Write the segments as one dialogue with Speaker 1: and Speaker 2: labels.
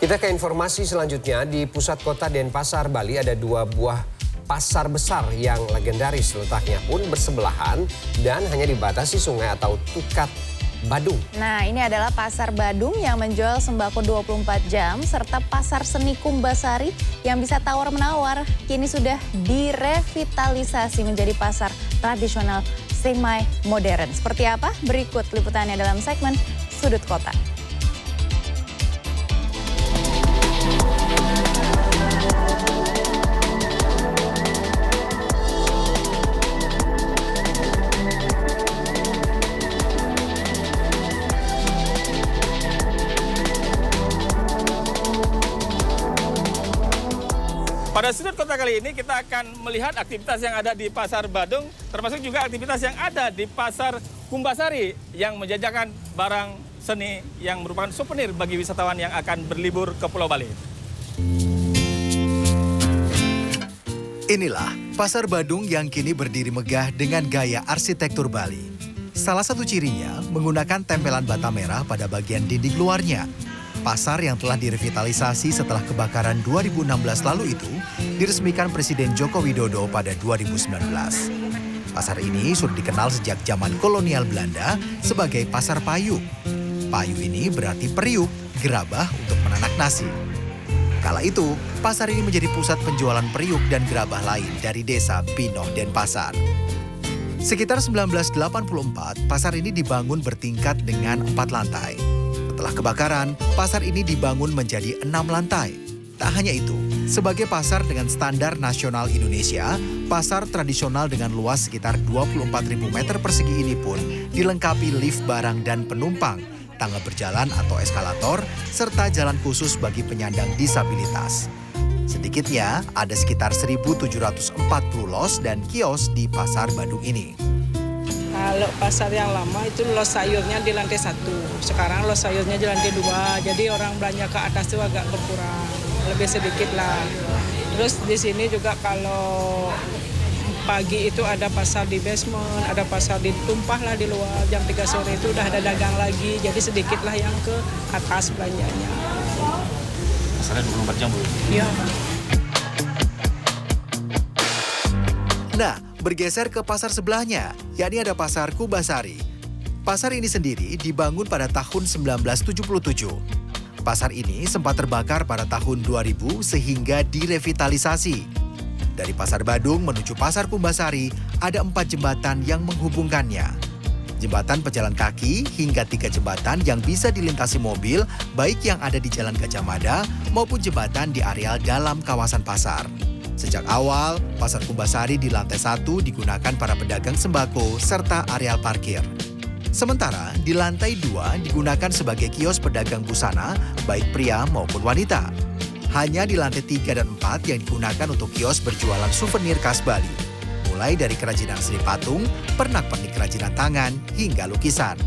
Speaker 1: Kita ke informasi selanjutnya. Di pusat kota Denpasar, Bali ada dua buah pasar besar yang legendaris. Letaknya pun bersebelahan dan hanya dibatasi sungai atau Tukat Badung.
Speaker 2: Nah, ini adalah Pasar Badung yang menjual sembako 24 jam serta Pasar Seni Kumbasari yang bisa tawar-menawar. Kini sudah direvitalisasi menjadi pasar tradisional semi-modern. Seperti apa? Berikut liputannya dalam segmen Sudut Kota.
Speaker 3: Pada Sudut Kota kali ini kita akan melihat aktivitas yang ada di Pasar Badung, termasuk juga aktivitas yang ada di Pasar Kumbasari yang menjajakan barang seni yang merupakan souvenir bagi wisatawan yang akan berlibur ke Pulau Bali.
Speaker 4: Inilah Pasar Badung yang kini berdiri megah dengan gaya arsitektur Bali. Salah satu cirinya menggunakan tempelan bata merah pada bagian dinding luarnya. Pasar yang telah direvitalisasi setelah kebakaran 2016 lalu itu diresmikan Presiden Joko Widodo pada 2019. Pasar ini sudah dikenal sejak zaman kolonial Belanda sebagai pasar payung. Payung ini berarti periuk, gerabah untuk menanak nasi. Kala itu, pasar ini menjadi pusat penjualan periuk dan gerabah lain dari desa Pinoh Denpasar. Sekitar 1984, pasar ini dibangun bertingkat dengan 4 lantai. Setelah kebakaran, pasar ini dibangun menjadi 6 lantai. Tak hanya itu, sebagai pasar dengan standar nasional Indonesia, pasar tradisional dengan luas sekitar 24.000 meter persegi ini pun dilengkapi lift barang dan penumpang, tangga berjalan atau eskalator, serta jalan khusus bagi penyandang disabilitas. Sedikitnya, ada sekitar 1.740 los dan kios di Pasar Badung ini.
Speaker 5: Kalau pasar yang lama itu los sayurnya di lantai 1, sekarang los sayurnya di lantai 2, jadi orang belanja ke atas itu agak berkurang, lebih sedikit lah. Terus di sini juga kalau pagi itu ada pasar di basement, ada pasar di tumpah lah di luar, jam 3 sore itu udah ada dagang lagi, jadi sedikit lah yang ke atas belanjanya.
Speaker 3: Pasarnya 24 jam, Bu?
Speaker 5: Iya.
Speaker 4: Nah, bergeser ke pasar sebelahnya, yakni ada Pasar Kumbasari. Pasar ini sendiri dibangun pada tahun 1977. Pasar ini sempat terbakar pada tahun 2000 sehingga direvitalisasi. Dari Pasar Badung menuju Pasar Kumbasari, ada 4 jembatan yang menghubungkannya. Jembatan pejalan kaki hingga 3 jembatan yang bisa dilintasi mobil, baik yang ada di Jalan Gajah Mada maupun jembatan di areal dalam kawasan pasar. Sejak awal, Pasar Kumbasari di lantai 1 digunakan para pedagang sembako serta areal parkir. Sementara di lantai 2 digunakan sebagai kios pedagang busana, baik pria maupun wanita. Hanya di lantai 3 dan 4 yang digunakan untuk kios berjualan souvenir khas Bali. Mulai dari kerajinan seni patung, pernak-pernik kerajinan tangan, hingga lukisan.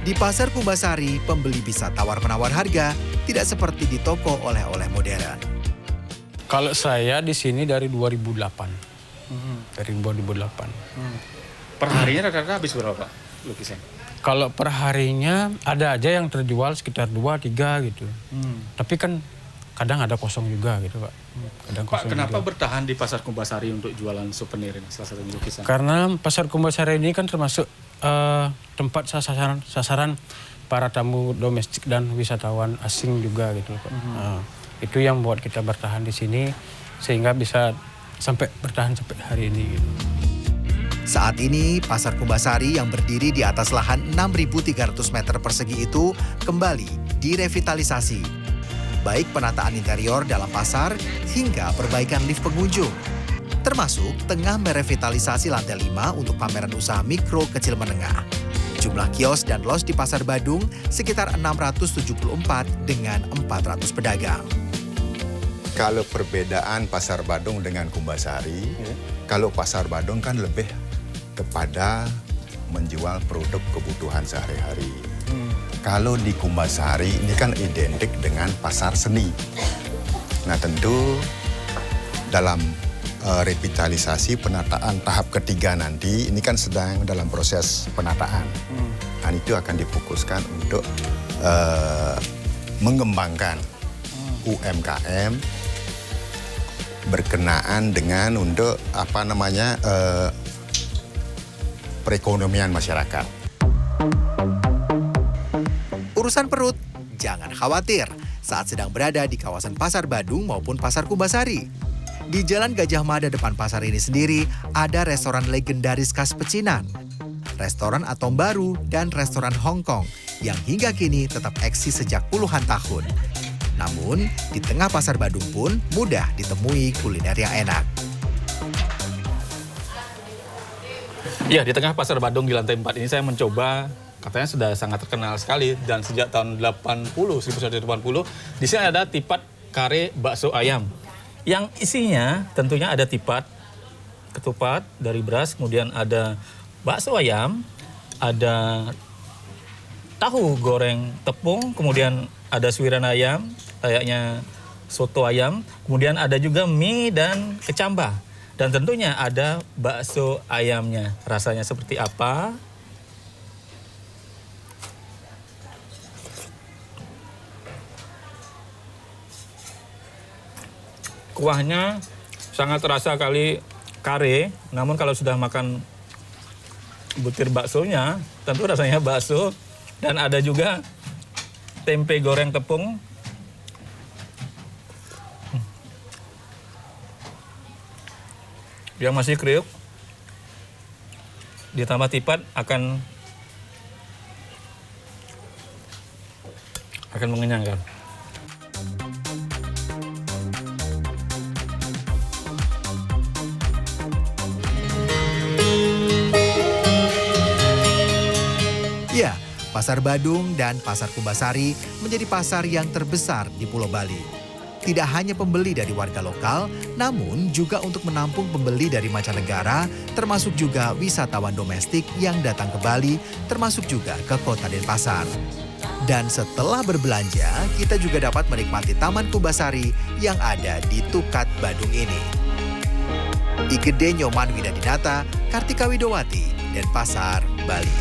Speaker 4: Di Pasar Kumbasari, pembeli bisa tawar-menawar harga, tidak seperti di toko oleh-oleh modern.
Speaker 6: Kalau saya di sini dari 2008. Dari 2008.
Speaker 3: Perharinya rata-rata habis berapa lukisan?
Speaker 6: Kalau perharinya ada aja yang terjual sekitar 2-3 gitu. Tapi kan kadang ada kosong juga gitu, Pak. Kadang
Speaker 3: Pak,
Speaker 6: kosong
Speaker 3: kenapa
Speaker 6: juga.
Speaker 3: bertahan di Pasar Kumbasari untuk jualan souvenir ini, salah satu lukisan?
Speaker 6: Karena Pasar Kumbasari ini kan termasuk tempat sasaran para tamu domestik dan wisatawan asing juga gitu, Pak. Itu yang buat kita bertahan di sini sehingga bisa bertahan sampai hari ini. Gitu.
Speaker 4: Saat ini, Pasar Kumbasari yang berdiri di atas lahan 6.300 meter persegi itu kembali direvitalisasi. Baik penataan interior dalam pasar hingga perbaikan lift pengunjung. Termasuk tengah merevitalisasi lantai 5 untuk pameran usaha mikro kecil menengah. Jumlah kios dan los di Pasar Badung sekitar 674 dengan 400 pedagang.
Speaker 7: Kalau perbedaan Pasar Badung dengan Kumbasari, kalau Pasar Badung kan lebih kepada menjual produk kebutuhan sehari-hari. Kalau di Kumbasari ini kan identik dengan pasar seni. Nah tentu dalam revitalisasi penataan tahap ketiga nanti, ini kan sedang dalam proses penataan. Dan itu akan difokuskan untuk mengembangkan UMKM berkenaan dengan untuk perekonomian masyarakat.
Speaker 4: Urusan perut, jangan khawatir saat sedang berada di kawasan Pasar Badung maupun Pasar Kumbasari. Di Jalan Gajah Mada depan pasar ini sendiri ada restoran legendaris khas pecinan, restoran Atom Baru, dan restoran Hong Kong yang hingga kini tetap eksis sejak puluhan tahun. Namun, di tengah Pasar Badung pun mudah ditemui kuliner yang enak.
Speaker 3: Ya, di tengah Pasar Badung di lantai 4 ini saya mencoba, katanya sudah sangat terkenal sekali, dan sejak tahun 1980, di sini ada tipat kare bakso ayam. Yang isinya tentunya ada tipat, ketupat dari beras, kemudian ada bakso ayam, ada tahu goreng tepung, kemudian ada suiran ayam, kayaknya soto ayam, kemudian ada juga mie dan kecambah. Dan tentunya ada bakso ayamnya. Rasanya seperti apa? Kuahnya sangat terasa kali kare, namun kalau sudah makan butir baksonya, tentu rasanya bakso. Dan ada juga tempe goreng tepung. Yang masih kriuk. Ditambah tipat akan mengenyangkan.
Speaker 4: Ya, Pasar Badung dan Pasar Kumbasari menjadi pasar yang terbesar di Pulau Bali. Tidak hanya pembeli dari warga lokal, namun juga untuk menampung pembeli dari mancanegara, termasuk juga wisatawan domestik yang datang ke Bali, termasuk juga ke Kota Denpasar. Dan setelah berbelanja, kita juga dapat menikmati Taman Kumbasari yang ada di Tukat Badung ini. Igede Nyoman Widadinata, Kartika Widowati, Denpasar, Bali.